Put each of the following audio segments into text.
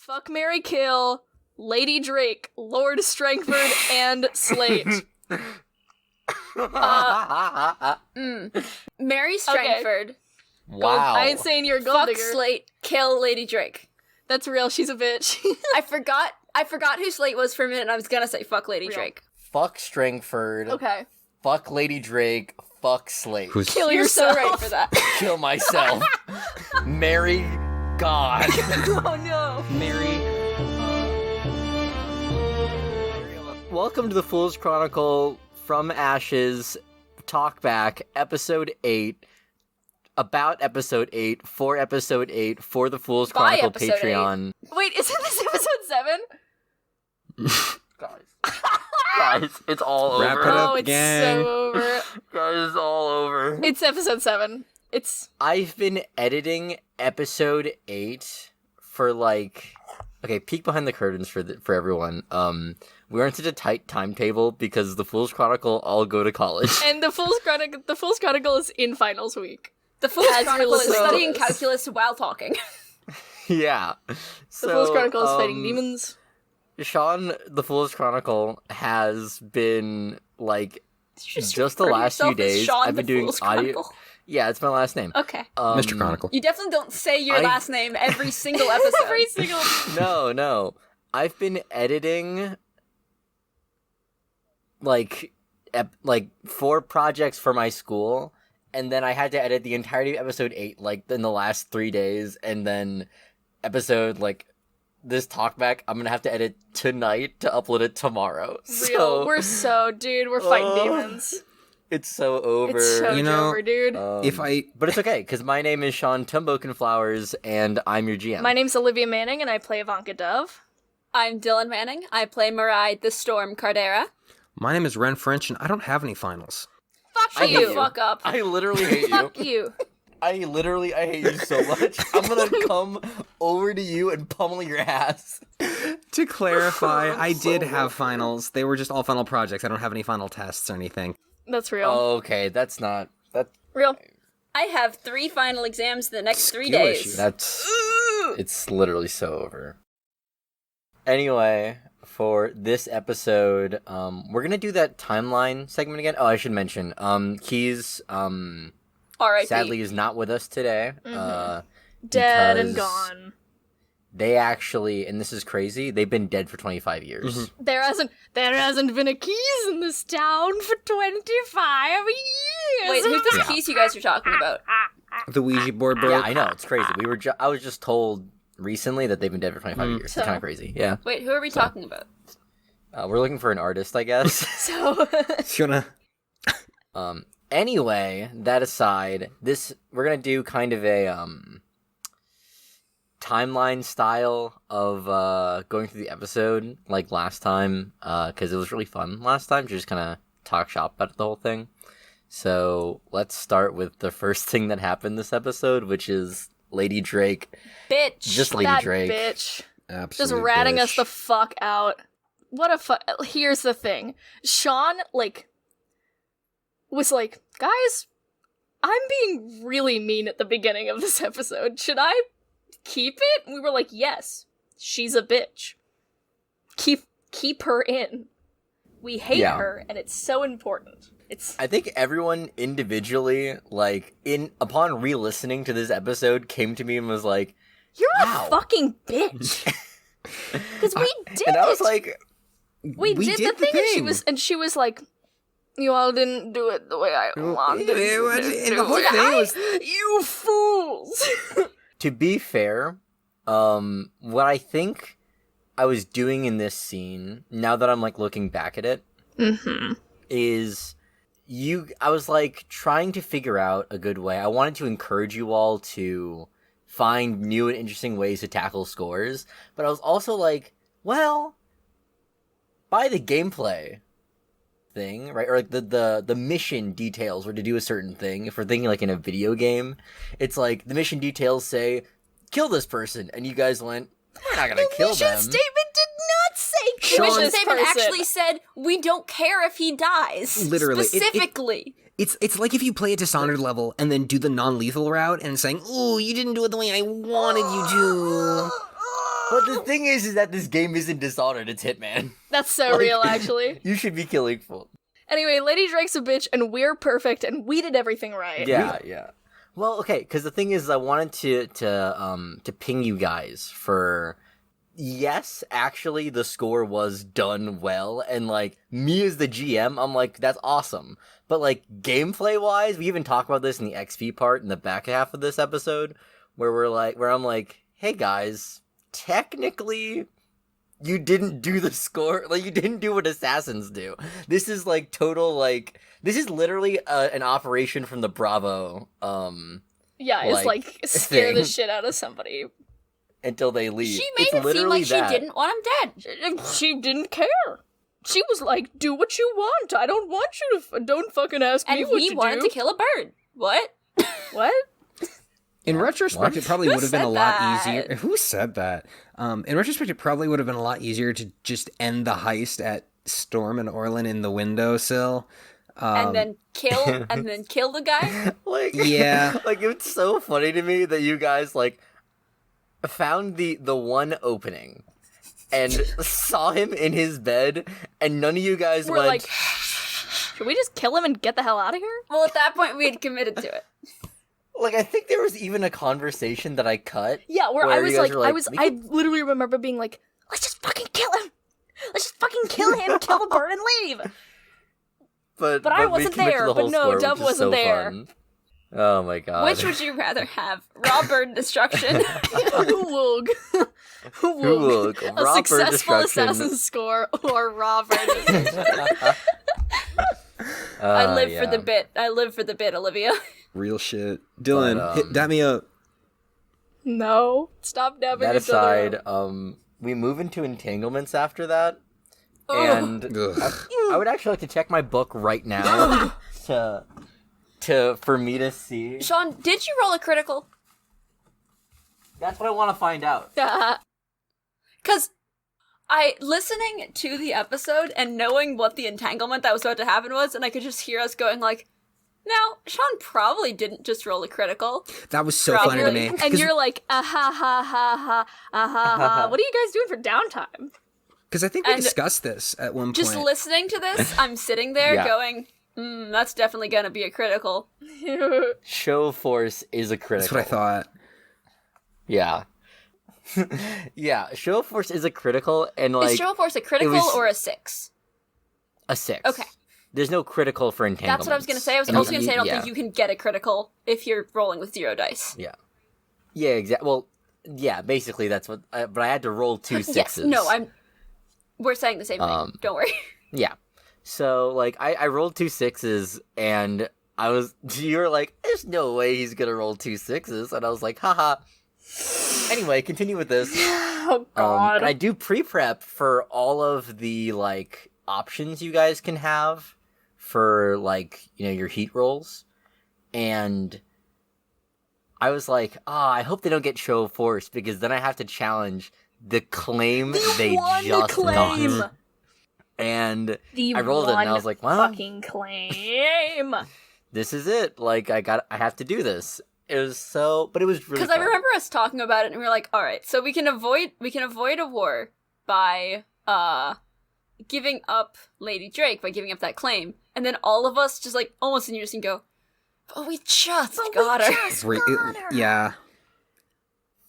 Fuck, marry, kill, Lady Drake, Lord Strangford, and Slate. Marry Strangford. Wow. I ain't saying you're a gold Fuck digger. Slate. Kill Lady Drake. That's real, she's a bitch. I forgot who Slate was for a minute, and I was gonna say fuck Lady Drake. Fuck Strangford. Okay. Fuck Lady Drake. Fuck Slate. Kill You're yourself. so right for that. Kill myself. Marry God. Oh no. Marry. Welcome to the Fool's Chronicle From Ashes Talkback, Episode 8. About Episode 8, for Episode 8, for the Fool's By Chronicle Episode Patreon. Wait, isn't this episode 7? Guys, it's all over. Wrap it up. Oh, it's gang. so over. Guys, it's all over. It's episode 7. I've been editing Episode 8 for okay, peek behind the curtains for everyone. We are in such a tight timetable because the Fool's Chronicle all go to college. And the Fool's Chronicle is in finals week. The Fool's As Chronicle you're is listening. studying calculus while talking. Yeah. The So, Fool's Chronicle is fighting demons. Shawn, the Fool's Chronicle, has been, just the refer to last few yourself as days, Shawn, I've the been doing Fool's audio... Chronicle? Yeah, it's my last name. Okay. Mr. Chronicle. You definitely don't say your I- last name every single episode. Every single... No. I've been editing, 4 projects for my school, and then I had to edit the entirety of Episode 8, in the last 3 days, and then episode, this talkback, I'm gonna have to edit tonight to upload it tomorrow. Real. We're fighting demons. It's so over. It's so over, dude. But it's okay, because my name is Shawn Tumbokenflowers, and I'm your GM. My name's Olivia Manning, and I play Ivanka Dove. I'm Dylan Manning. I play Marai the Storm Cardera. My name is Wren French, and I don't have any finals. Fuck you. you. Fuck up. I literally hate you. Fuck you. I hate you so much. I'm gonna come over to you and pummel your ass. To clarify, I did have finals. They were just all final projects. I don't have any final tests or anything. That's real. Okay, that's not... Real. I have 3 final exams the next 3 Skill days. issue. It's literally so over. Anyway, for this episode, we're gonna do that timeline segment again. Oh, I should mention, Keys, R.I.P. sadly is not with us today. Dead and because gone. They actually, and this is crazy, they've been dead for 25 years. Mm-hmm. There hasn't been a Keys in this town for 25 years. Wait, who's this piece you guys are talking about? The Ouija board broke. Yeah, I know, it's crazy. I was just told recently that they've been dead for 25 years. So- It's kind of crazy, yeah. Wait, who are we talking about? We're looking for an artist, I guess. So, Anyway, that aside, we're gonna do kind of a, timeline style of, going through the episode, like last time, because it was really fun last time to just kind of talk shop about the whole thing. So, let's start with the first thing that happened this episode, which is Lady Drake. Bitch. Just Lady that Drake. bitch. Absolute Just ratting bitch. us the fuck out. What a Here's the thing. Shawn, was like, guys, I'm being really mean at the beginning of this episode. Should I keep it? And we were like, yes, she's a bitch. Keep her in. We hate her, and it's so important. I think everyone individually, upon re-listening to this episode, came to me and was like, You're wow. a fucking bitch. Because we did and it. I was like, we did the thing. And she was like, you all didn't do it the way I wanted. And the whole thing was... You fools. to be fair, what I think I was doing in this scene, now that I'm looking back at it, is I was trying to figure out a good way. I wanted to encourage you all to find new and interesting ways to tackle scores, but I was also well, by the gameplay thing, right? Or the mission details were to do a certain thing. If we're thinking in a video game, it's the mission details say, kill this person, and you guys went, we're not gonna kill them. Mission statement did not say The kill mission this statement person. actually said, we don't care if he dies. Literally. Specifically. It's like if you play a Dishonored level and then do the non-lethal route and saying, "Ooh, you didn't do it the way I wanted you to." But the thing is that this game isn't Dishonored, it's Hitman. That's so Like, real, actually. You should be killing folk. Anyway, Lady Drake's a bitch, and we're perfect, and we did everything right. Yeah. Well, okay, because the thing is, I wanted to ping you guys for... Yes, actually, the score was done well, and, like, me as the GM, I'm like, that's awesome. But, like, gameplay-wise, we even talk about this in the XP part in the back half of this episode, where I'm like, hey guys, technically, you didn't do the score, like, you didn't do what assassins do. This is, like, total, like, this is literally an operation from the Bravo, Yeah, it's like, scare the shit out of somebody. Until they leave. She made it seem like she didn't want him dead. She didn't care. She was like, do what you want. I don't want you to... don't fucking ask me what to do. And he wanted to kill a bird. What? What? In retrospect, it probably would have been a lot that? easier. Who said that? In retrospect, it probably would have been a lot easier to just end the heist at Storm and Orlin in the windowsill. And then kill the guy? Like, yeah. Like, it's so funny to me that you guys, like, found the one opening and saw him in his bed, and none of you guys We're went, like, should we just kill him and get the hell out of here? Well, at that point, we had committed to it. like, I think there was even a conversation that I cut. Yeah, where I was you guys like, were I literally remember being like, let's just fucking kill him. Let's just fucking kill him, kill the bird, and leave. But I we wasn't committed to there, the but whole no, score, Dove which is wasn't so there. fun. Oh my god. Which would you rather have? Raw bird destruction? Whoog. Whoog. A Raw bird successful destruction. assassin score or raw bird destruction. I live for the bit. I live for the bit, Olivia. Real shit. Dylan, dab me up. No. Stop dabbing That each other aside, up. we move into entanglements after that. Ugh. And Ugh. I would actually like to check my book right now for me to see. Shawn, did you roll a critical? That's what I want to find out. Because listening to the episode and knowing what the entanglement that was about to happen was, and I could just hear us going like, now, Shawn probably didn't just roll a critical. That was so funny to me. And 'Cause- you're like, ha ha ha ha. What are you guys doing for downtime? Because I think we And discussed this at one point. Just listening to this, I'm sitting there Yeah. going, that's definitely gonna be a critical. Show force is a critical. That's what I thought. Yeah. Yeah, show force is a critical, and like Is show of force a critical was- or a 6? a 6. Okay. There's no critical for entanglements. That's what I was gonna say. I was And also gonna say I don't yeah. think you can get a critical if you're rolling with 0 dice. Yeah. Yeah, exactly. Well, yeah, basically that's what. But I had to roll 2 sixes. Yes, no, we're saying the same thing. Don't worry. Yeah. So like I rolled 2 sixes, and you were like, "There's no way he's gonna roll 2 sixes," and I was like, "Haha." Anyway, continue with this. Oh god. And I do pre-prep for all of the like options you guys can have for like your heat rolls, and I was like, I hope they don't get show of force, because then I have to challenge the claim they just claim. got. And The I rolled it, and I was like, well, fucking claim. this is it. Like, I have to do this. It was but it was really Because I fun. remember us talking about it, and we were like, all right, so we can avoid a war by giving up Lady Drake, by giving up that claim, and then all of us just like almost in unison go, but we just got her. Yeah.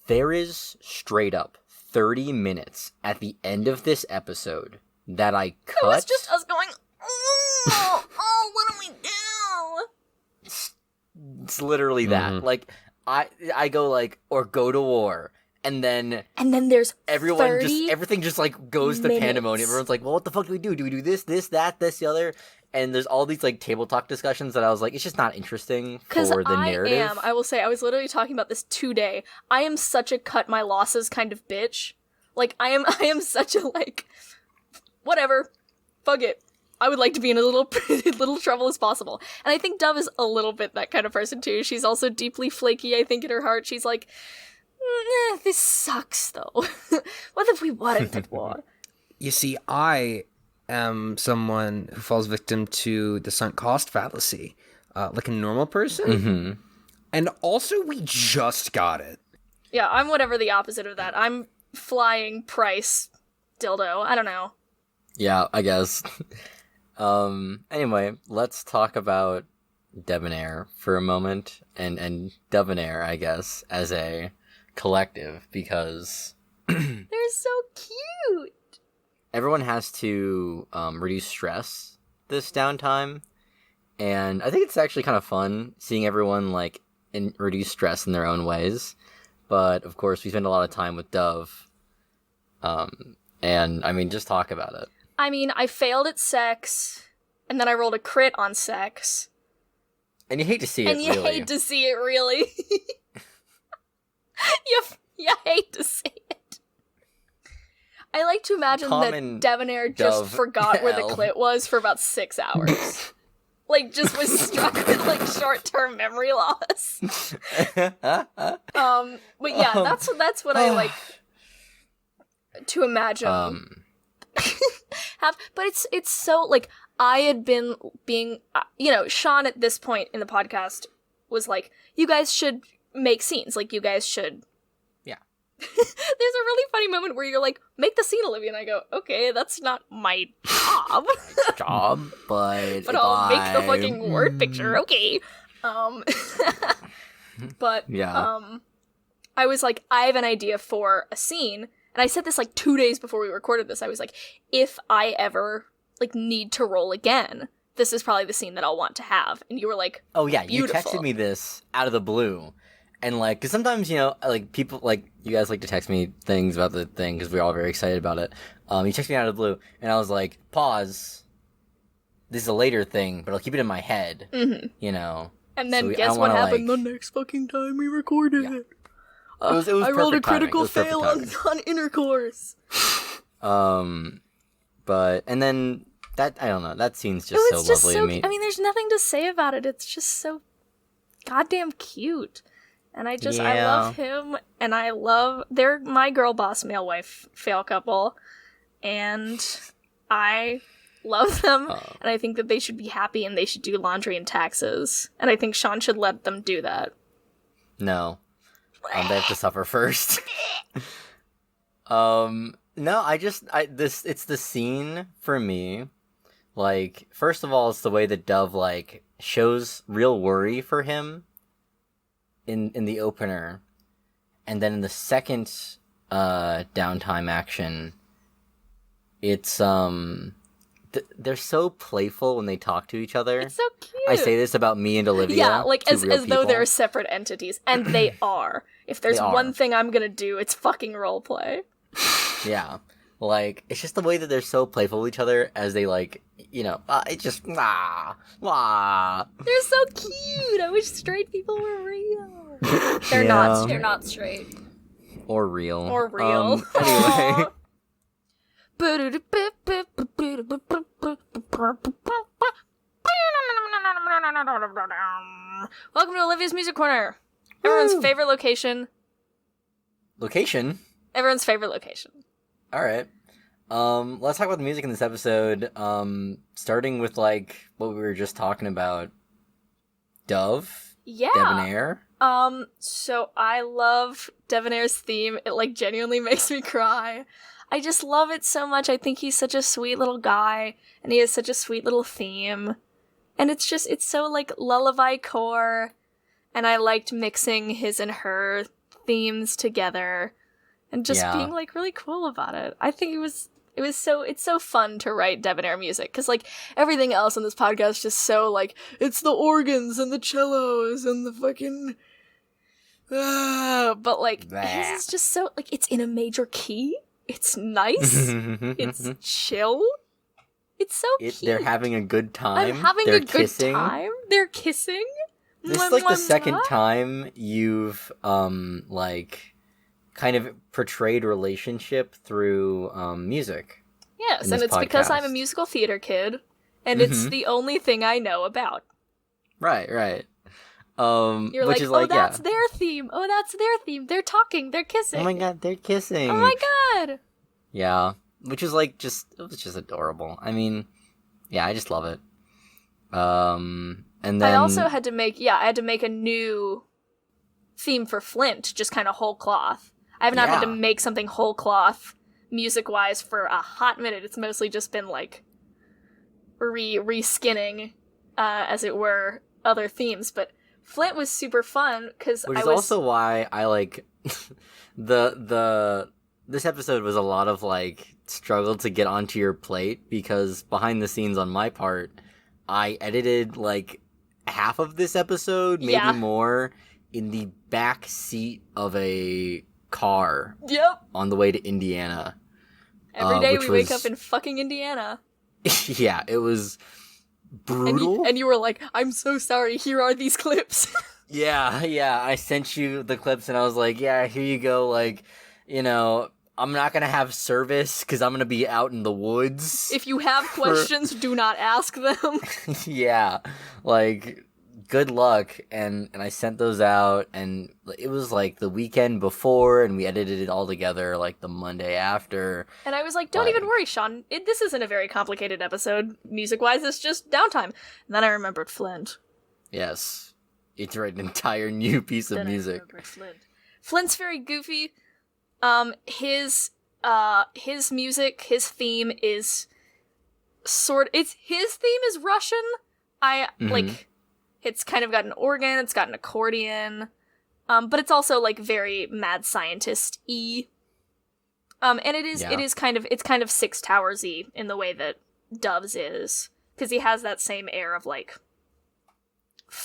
There is straight up 30 minutes at the end of this episode that I cut. It was just us going, oh, what do we do? It's literally that. Like, I go like, or go to war. And then there's everything just like goes to minutes. pandemonium. Everyone's like, well, what the fuck do we do? Do we do this, that, this, the other? And there's all these like table talk discussions that I was like, it's just not interesting for the narrative. I will say, I was literally talking about this today. I am such a cut my losses kind of bitch. Like, I am such a like, whatever, fuck it. I would like to be in a little trouble as possible. And I think Dove is a little bit that kind of person too. She's also deeply flaky, I think, in her heart. She's like, this sucks though. What if we weren't at war? You see, I am someone who falls victim to the sunk cost fallacy, like a normal person. Mm-hmm. And also, we just got it. Yeah, I'm whatever the opposite of that. I'm flying price dildo. I don't know. Yeah, I guess. Anyway, let's talk about Debonair for a moment, and Debonair, I guess, as a collective, because They're so cute. everyone has to reduce stress this downtime, and I think it's actually kind of fun seeing everyone like reduce stress in their own ways. But of course, we spend a lot of time with Dove, and I mean, just talk about it. I mean, I failed at sex, and then I rolled a crit on sex. And you hate to see it, And you really. hate to see it, really. you hate to see it. I like to imagine Common that Debonair just Dove forgot where the L. clit was for about 6 hours. Like, just was struck with, like, short-term memory loss. But yeah, that's what I like to imagine. But it's so, like, I had been being, Shawn at this point in the podcast was like, you guys should make scenes. Like, you guys should. Yeah. There's a really funny moment where you're like, make the scene, Olivia. And I go, okay, that's not my job. But But I'll make the fucking word picture, okay. But, yeah. I was like, I have an idea for a scene. And I said this like 2 days before we recorded this. I was like, if I ever like need to roll again, this is probably the scene that I'll want to have. And you were like, Oh yeah, you beautiful. texted me this out of the blue, and like, cause sometimes like people like you guys like to text me things about the thing because we're all very excited about it. You texted me out of the blue, and I was like, pause. This is a later thing, but I'll keep it in my head. mm-hmm. So And then I guess don't what wanna, happened like- the next fucking time we recorded Yeah. it? It was I rolled a perfect timing. It critical was perfect fail timing. on intercourse. But and then that I don't know. That scene's just It so was just lovely so. to me. I mean, there's nothing to say about it. It's just so goddamn cute. And I Yeah. love him, and they're my girl boss male wife fail couple, and I love them, and I think that they should be happy, and they should do laundry and taxes, and I think Shawn should let them do that. No. They have to suffer first. No, it's the scene for me. Like, first of all, it's the way that Dove, like, shows real worry for him in the opener. And then in the second, downtime action, it's, they're so playful when they talk to each other. It's so cute. I say this about me and Olivia. Yeah, like two as real though they're people. separate entities, and they are. If there's They are. one thing I'm gonna do, it's fucking roleplay. Yeah. Like, it's just the way that they're so playful with each other as they, like, it just, They're so cute. I wish straight people were real. They're Yeah. not. They're not straight. Or real. Or real. Anyway. Welcome to Olivia's Music Corner. Everyone's Woo. favorite location. Location. Everyone's favorite location. Alright. Let's talk about the music in this episode. Starting with, like, what we were just talking about. Dove. Yeah. Debonair. So I love Debonair's theme. It, like, genuinely makes me cry. I just love it so much. I think he's such a sweet little guy, and he has such a sweet little theme. And it's so, like, lullaby core, and I liked mixing his and her themes together, and just Yeah. being, like, really cool about it. I think it's so fun to write Debonair music, because, like, everything else on this podcast is just so, like, it's the organs and the cellos and the fucking... but, like, his is just so, like, it's in a major key. It's nice. It's chill. It's so cute. They're having a good time. I'm having They're a good kissing. time. They're kissing. This Mwah, is like the mwah, second mwah. time you've like kind of portrayed relationship through music. Yes, in and this it's because I'm a podcast. musical theater kid, and it's Mhm. the only thing I know about. Right. You're which like, is like, oh, that's yeah. their theme. Oh, that's their theme. They're talking. They're kissing. Oh my god, they're kissing. Oh my god. Yeah, which is like it was just adorable. I mean, yeah, I just love it. And then I also had to make a new theme for Flint, just kind of whole cloth. I have not had to Yeah. make something whole cloth music-wise for a hot minute. It's mostly just been, like, re-skinning, as it were, other themes. But Flint was super fun, because Which is also why I, like, this episode was a lot of, like, struggle to get onto your plate, because behind the scenes on my part, I edited, like, half of this episode, maybe Yeah. more, in the back seat of a car Yep! on the way to Indiana. Every day which we wake was- up in fucking Indiana. Yeah, it was brutal. And you were like, I'm so sorry, here are these clips. Yeah, I sent you the clips and I was like, yeah, here you go, like, you know, I'm not gonna have service because I'm gonna be out in the woods. If you have questions, do not ask them. Yeah, like, good luck. And I sent those out, and it was like the weekend before, and we edited it all together like the Monday after. And I was like, don't even worry, Shawn. This isn't a very complicated episode, music-wise, it's just downtime. And then I remembered Flint. Yes, it's an entire new piece of Then I music. remembered Flint. Flint's very goofy. His music, his theme is his theme is Russian. Like, it's kind of got an organ, it's got an accordion, but it's also, like, very mad scientist-y. And it is kind of Six Towers-y in the way that Dove's is, because he has that same air of, like,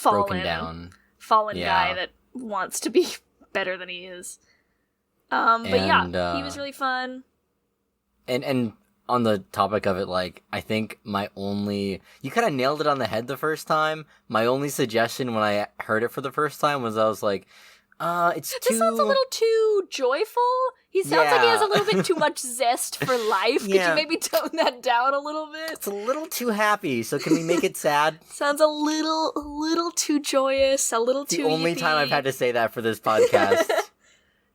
Broken down. fallen Yeah. guy that wants to be better than he is. But yeah, he was really fun. And on the topic of it, like, I think you kind of nailed it on the head the first time. My only suggestion when I heard it for the first time was I was like, it's too... This sounds a little too joyful. He sounds like he has a Yeah. little bit too much zest for life. Could Yeah. you maybe tone that down a little bit? It's a little too happy, so can we make it sad? Sounds a little too joyous, a little The too only yippee. time I've had to say that for this podcast. 'Cause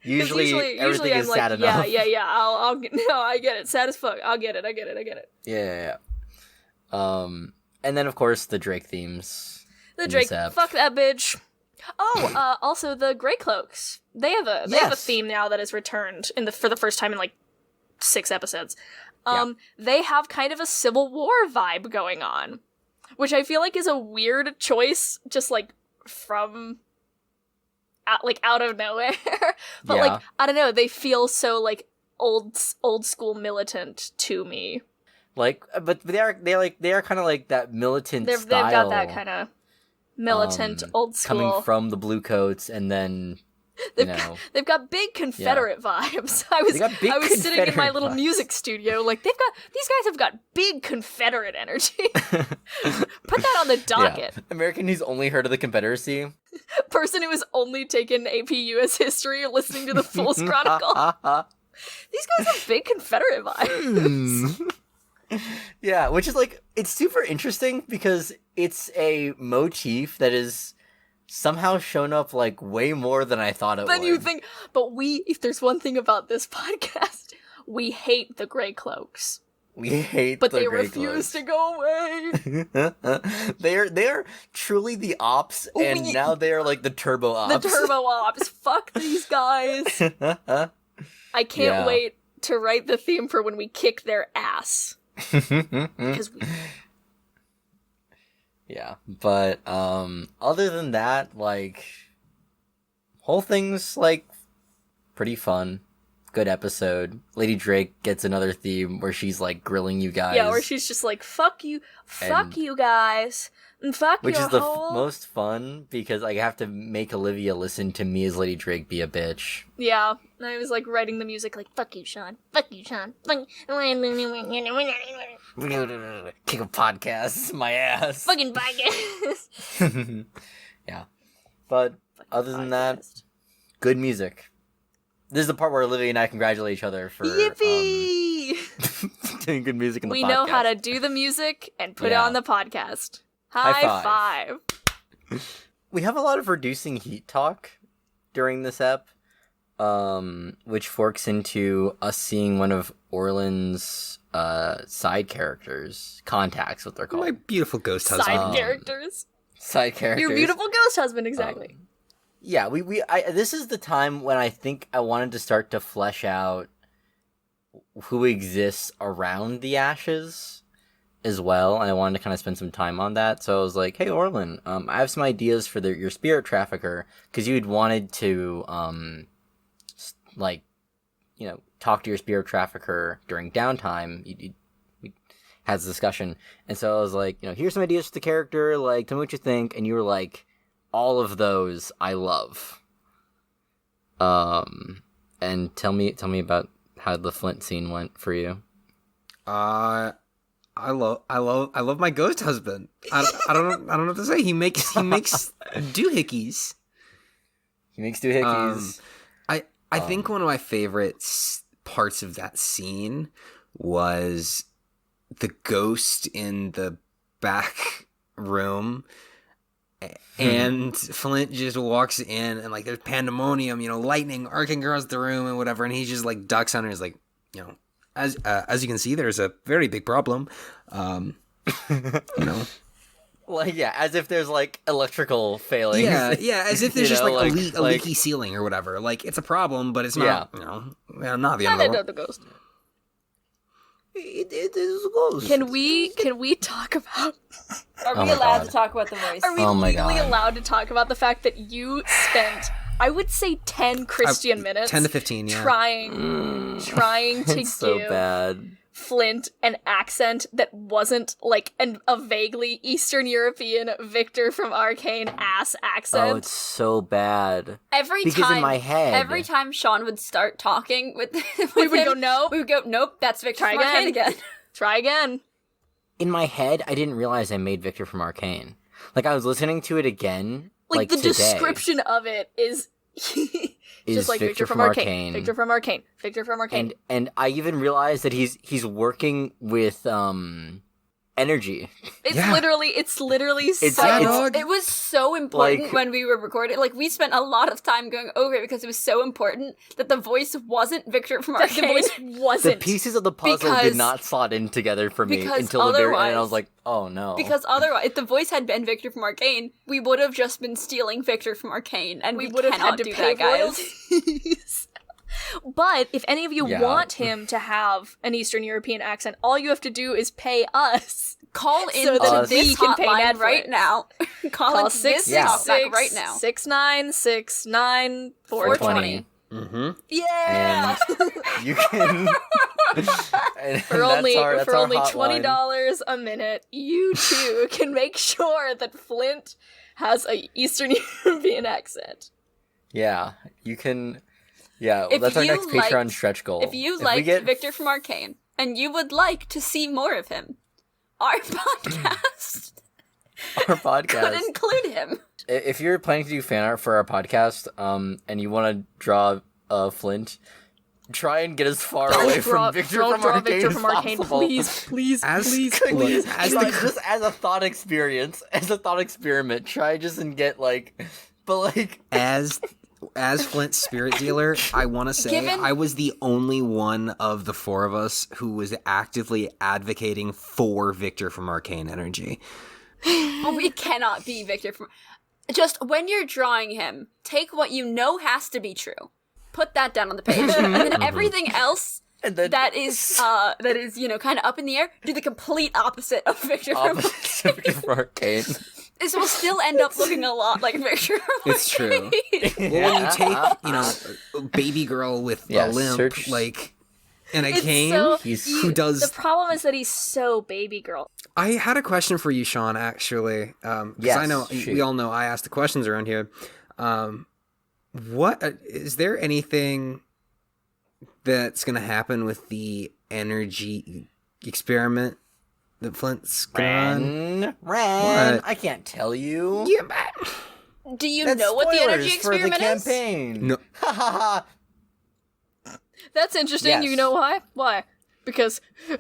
Usually everything I'm is like, sad enough. Yeah. No, I get it. Sad as fuck. I get it. Yeah. And then of course the Drake themes. The in Drake, this ep. fuck that bitch. Oh, also the Grey Cloaks. They have a Yes. theme now that has returned for the first time in like 6 episodes. Yeah. They have kind of a Civil War vibe going on, which I feel like is a weird choice, just like from out of nowhere. But Yeah. like, I don't know, they feel so like old school militant to me. Like, but they are kind of like that militant They've style. got that kind of militant old school. coming from the blue coats, and then They've got big Confederate vibes. I was sitting in my Confederate little vibes. music studio, like these guys have got big Confederate energy. Put that on the docket. Yeah. American who's only heard of the Confederacy. Person who has only taken AP US history listening to the Fool's Chronicle. These guys have big Confederate vibes. Yeah, which is like, it's super interesting because it's a motif that is somehow shown up like way more than I thought it Then would. you think, but if there's one thing about this podcast, we hate the Grey Cloaks. We hate But the they Grey refuse Cloaks. to go away. They are truly the ops, and now they are like the turbo ops. The Turbo Ops. Fuck these guys. I can't Yeah. wait to write the theme for when we kick their ass. Because we... Yeah, but other than that, like, whole thing's like pretty fun. Good episode. Lady Drake gets another theme where she's like grilling you guys. Yeah, where she's just like, fuck you guys, and fuck which your is the whole... most fun because I have to make Olivia listen to me as Lady Drake be a bitch. Yeah, and I was like writing the music like, fuck you, Shawn. Fuck you, Shawn. Fuck... Kick a podcast, my ass. Fucking podcast. Yeah, but other than that, good music. This is the part where Olivia and I congratulate each other for Yippee! doing good music in the We podcast. know how to do the music and put it Yeah. on the podcast. High High five. five. We have a lot of reducing heat talk during this ep, which forks into us seeing one of Orland's side characters, contacts, what they're called. My beautiful ghost Side husband. characters. Side characters. Your beautiful ghost husband, exactly. Yeah, this is the time when I think I wanted to start to flesh out who exists around the ashes as well, and I wanted to kind of spend some time on that. So I was like, "Hey, Orlin, I have some ideas for your spirit trafficker, because you'd wanted to, talk to your spirit trafficker during downtime. We had this discussion, and so I was like, here's some ideas for the character. Like, tell me what you think." And you were like, "All of those I love." And tell me about how the Flint scene went for you. I love my ghost husband. I don't know what to say. He makes doohickeys. He makes doohickeys. I think one of my favorite parts of that scene was the ghost in the back room. And Flint just walks in, and like there's pandemonium, lightning arcing across the room and whatever, and he just like ducks under. He's like, as you can see, there's a very big problem. Like, yeah, as if there's like electrical failings. Yeah, as if there's just like a leaky ceiling or whatever. Like, it's a problem, but it's not, not the end of the world. The ghost. It is a ghost. Can we talk about? Are we allowed to talk about the voice? Are we legally allowed to talk about the fact that you spent, I would say, 10 Christian minutes, 10 to 15, yeah, trying to It's so give bad. Flint an accent that wasn't like a vaguely Eastern European Victor from Arcane ass accent. Oh, it's so bad. Because in my head, every time Shawn would start talking with we would him, go, no. We would go, nope, that's Victor Try from Arcane again. Try again. in my head, I didn't realize I made Victor from Arcane. Like, I was listening to it again, like the today. description of it is just like Victor from Arcane. Victor from Arcane. Victor from Arcane. And I even realized that he's working with energy. It's literally it was so important Like, when we were recording. Like, we spent a lot of time going over it because it was so important that the voice wasn't Victor from Arcane. the voice wasn't. The pieces of the puzzle did not slot in together for me until the very end. And I was like, oh no. Because otherwise, if the voice had been Victor from Arcane, we would have just been stealing Victor from Arcane, and we would have had to do pay that, guys. royalties. But if any of you want him to have an Eastern European accent, all you have to do is pay us. Call in So that to this we can pay hotline Ned for right it. now. Call into this talkback right now. 6969 420. Mm-hmm. Yeah. And you can and For only that's our $20 hotline. a minute, you too can make sure that Flint has a Eastern European accent. Yeah, you can. Yeah, If that's our you next Patreon stretch goal. If you liked Victor from Arcane and you would like to see more of him, our podcast could include him. If you're planning to do fan art for our podcast, and you want to draw Flint, try and get as far away from Victor from Arcane as possible. Please. Just as a thought experiment, try just and get As Flint's spirit dealer, I want to say I was the only one of the four of us who was actively advocating for Victor from Arcane Energy. But we cannot be Victor from... Just when you're drawing him, take what you know has to be true. Put that down on the page. And then everything else that is kind of up in the air, do the complete opposite of Victor from Arcane. This will still end up looking a lot like Victor from It's true. Well, when you take, a baby girl with a limp, and a cane, who does... The problem is that he's so baby girl. I had a question for you, Shawn, actually. Because I know, we all know I ask the questions around here. What is there anything that's going to happen with the energy experiment that Flint's gone? Wren, I can't tell you. Do you know what the energy experiment for the campaign? No. That's interesting. Yes. You know why? Why? Because... But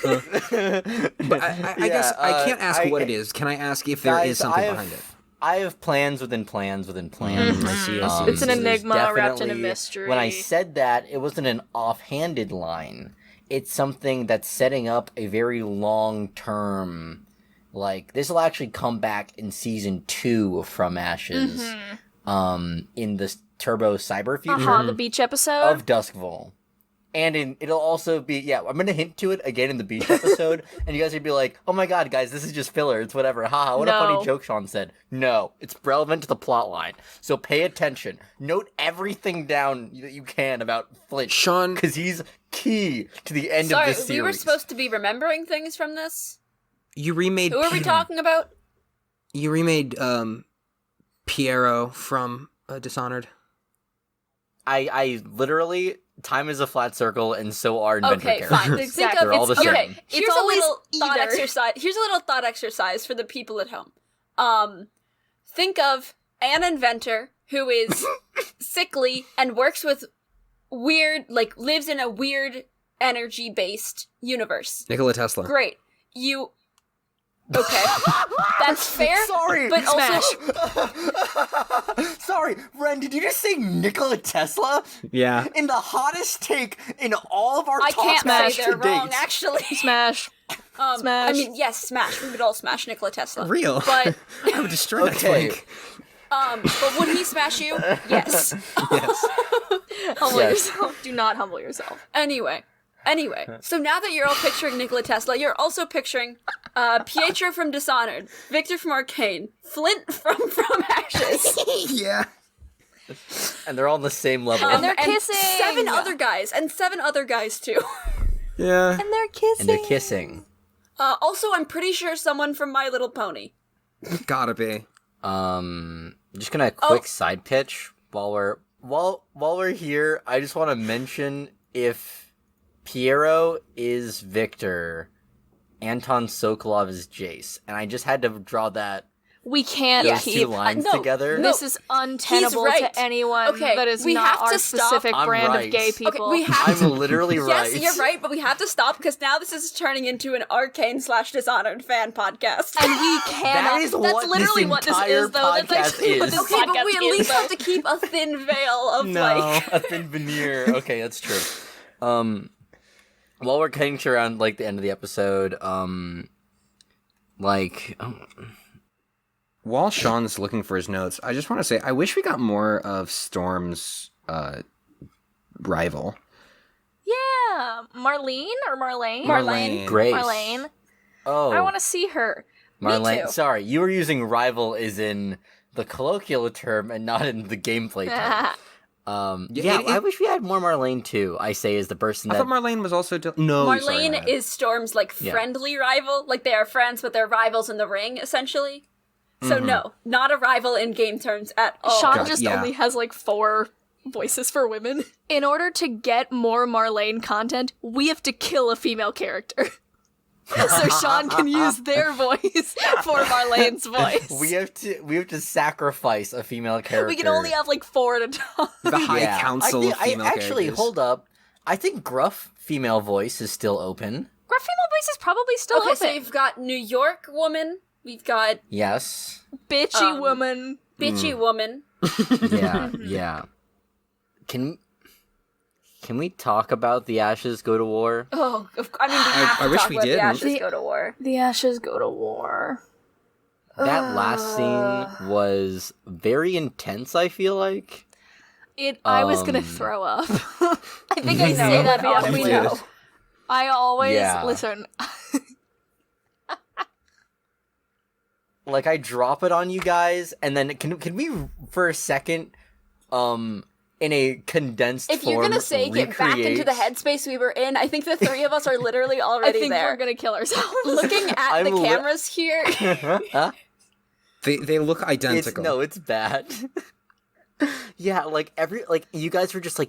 I guess I can't ask what it is. Can I ask if there is something behind it? I have plans within plans within plans. I see. It's an There's enigma wrapped in a definitely- mystery. When I said that, it wasn't an offhanded line. It's something that's setting up a very long-term... this will actually come back in season 2 from Ashes. in the turbo cyber future The beach episode. of Duskfall. And it'll also be, I'm going to hint to it again in the beach episode, and you guys will be like, oh my god, guys, this is just filler, it's whatever, haha, what a funny joke Shawn said. No, it's relevant to the plot line, so pay attention. Note everything down that you can about Flint, Shawn, because he's key to the end of this series. Sorry, we were supposed to be remembering things from this? you remade... Who are we talking about? You remade, Piero from Dishonored. I literally... Time is a flat circle, and so are inventor characters. Okay, fine. Exactly. They're all the same. Okay, here's a always little thought either. exercise. Here's a little thought exercise for the people at home. Think of an inventor who is sickly and works with weird, lives in a weird energy-based universe. Nikola Tesla. Great. Okay. That's fair. Sorry, but also Sorry, Wren, did you just say Nikola Tesla? Yeah. In the hottest take in all of our I can't Talkback say they're to wrong, date. actually. Smash. Smash. I mean, yes, smash. We would all smash Nikola Tesla. Real. But I would destroy that Okay. twink. but would he smash you? Yes. Yes. Humble Yes. yourself. Do not humble yourself. Anyway, so now that you're all picturing Nikola Tesla, you're also picturing Pietro from Dishonored, Victor from Arcane, Flint from Ashes, Yeah. And they're all on the same level. And they're kissing. seven other guys too. Yeah. And they're kissing. And they're kissing. Also, I'm pretty sure someone from My Little Pony. Gotta be. Just gonna quick side pitch while we're here. I just want to mention if Piero is Victor, Anton Sokolov is Jace, and I just had to draw We can't those keep. two lines no, together. This is untenable right. to anyone Okay, that is we not have to our stop. specific I'm brand right. of gay people. Okay, we have I'm literally right. Yes, you're right, but we have to stop because now this is turning into an Arcane/Dishonored fan podcast. And we cannot. is That's what literally this what this entire is, though. That's podcast actually what is. this Okay, but we podcast at least is. have to keep a thin veil of No, a thin veneer. Okay, that's true. While we're cutting to around the end of the episode, While Shawn's looking for his notes, I just want to say I wish we got more of Storm's rival. Yeah, Marlene or Marlene? Marlene. Grace. Marlene. Oh, I want to see her. Marlene. too. Sorry, you were using rival as in the colloquial term and not in the gameplay term. I wish we had more Marlene too. I say is the person I that thought Marlene was also... No, sorry, Marlene Matt. is Storm's friendly rival. Like they are friends, but they're rivals in the ring, essentially. So no, not a rival in game terms at all. Sean God, just yeah. only has 4 voices for women. In order to get more Marlene content, we have to kill a female character. So Sean can use their voice for Marlene's voice. we have to sacrifice a female character. We can only have 4 at a time. The High Council of female actually, characters. hold up. I think gruff female voice is still open. Gruff female voice is probably still Okay, open. so you've got New York woman, we've got Yes. Bitchy woman. bitchy woman. Yeah. Yeah. Can we talk about the Ashes Go to War? Oh, we have to I wish talk we about the didn't. Ashes Go to War. The Ashes go to war. That last scene was very intense, I feel like. I was gonna throw up. I think I know, say that we often. know. I always Yeah. listen. I drop it on you guys, and then can we for a second, in a condensed If form, you're gonna say get back into the recreate- headspace we were in, I think the three of us are literally I already think there. we're gonna kill ourselves. Looking at I'm the li- cameras here. Huh? They look identical. It's bad. Yeah, you guys were just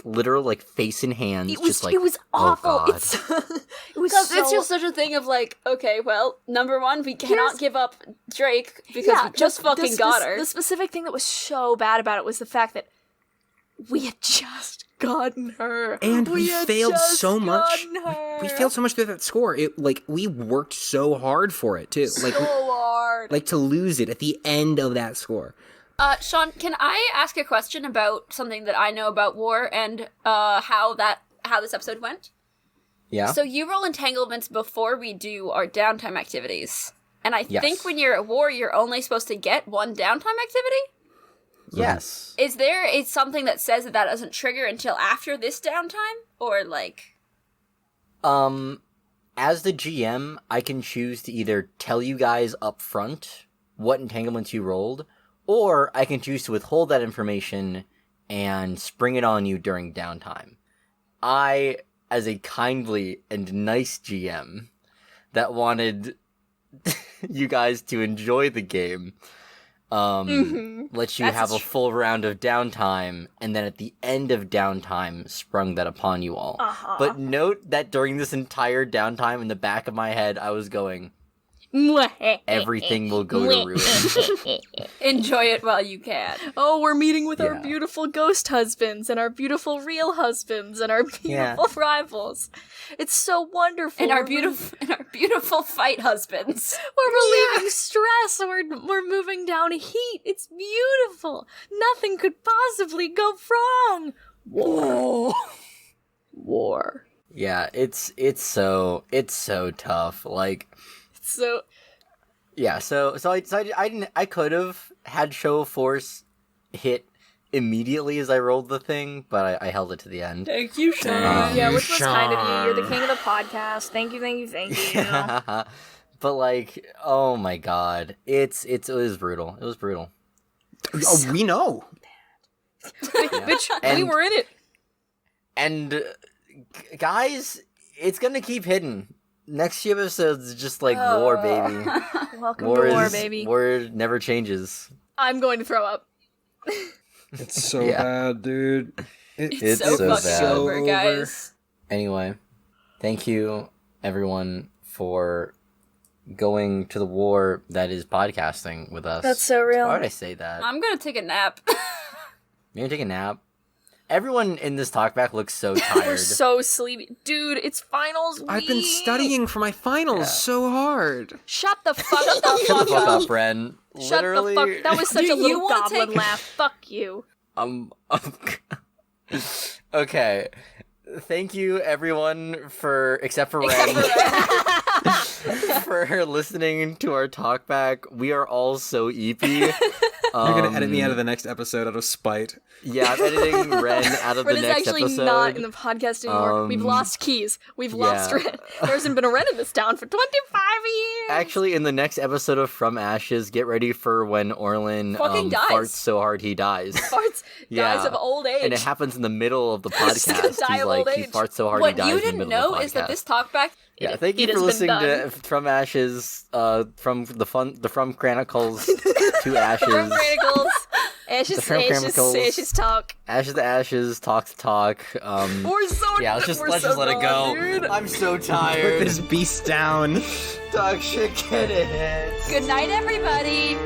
literal face in hands. It was just it was oh, awful. God. It's it was Because so, it's just such a thing of okay, well, number one, we cannot Here's- give up Drake because we just fucking got her. The specific thing that was so bad about it was the fact that we had just gotten her, And we had failed just so much. gotten her. We failed so much through that score. It we worked so hard for it too. so hard. To lose it at the end of that score. Shawn, can I ask a question about something that I know about war and how this episode went? Yeah. So you roll entanglements before we do our downtime activities. And I Yes. think when you're at war, you're only supposed to get one downtime activity? Yes. Is there something that says that doesn't trigger until after this downtime? Or, like... As the GM, I can choose to either tell you guys up front what entanglements you rolled, or I can choose to withhold that information and spring it on you during downtime. I, as a kindly and nice GM that wanted you guys to enjoy the game, let you have a full round of downtime, and then at the end of downtime, sprung that upon you all. But note that during this entire downtime, in the back of my head, I was going, everything will go to ruin. Enjoy it while you can. Oh, we're meeting with our beautiful ghost husbands and our beautiful real husbands and our beautiful rivals. It's so wonderful. And our beautiful fight husbands. We're relieving stress. We're moving down heat. It's beautiful. Nothing could possibly go wrong. War. Yeah, it's so tough. Like, so yeah, so I could have had Show of Force hit immediately as I rolled the thing, but I held it to the end. Thank you, Shawn. Yeah, which was kind of you. You're the king of the podcast. Thank you. But like, oh my god, it was brutal. It was brutal. Oh, we know. Bitch, we were in it. And guys, it's gonna keep hitting. Next few episodes is just like war, baby. Welcome to war, baby. War never changes. I'm going to throw up. It's so bad, dude. It's so fucking bad. over, guys. Anyway, thank you, everyone, for going to the war that is podcasting with us. That's so real. Why would I say that? I'm gonna take a nap. You're gonna take a nap? Everyone in this talkback looks so tired. We're so sleepy. Dude, it's finals week. I've been studying for my finals so hard. Shut the fuck Shut the fuck up, Wren. Shut Literally. the fuck. That was such a little goblin take... laugh. Fuck you. Okay. Thank you, everyone, except for Wren, for listening to our talkback. We are all so eepy. You're gonna edit me out of the next episode out of spite. Yeah, I'm editing Wren out of Wren the is next actually episode. not in the podcast anymore. We've lost keys. We've lost Wren. There hasn't been a Wren in this town for 25 years. Actually, in the next episode of From Ashes, get ready for when Orlin fucking dies. farts so hard he dies. Dies of old age. And it happens in the middle of the podcast. He's gonna die of old He age. farts so hard What he dies you in the didn't middle know of the is that podcast. this talkback... Yeah, thank you for listening to From Ashes, from the Chronicles to Ashes. From Chronicles. Ashes talk. Ashes to Ashes, talk to talk. We're so Yeah, let's just let it go. Dude. I'm so Put tired. this beast down. Dog shit, get it. Good night, everybody!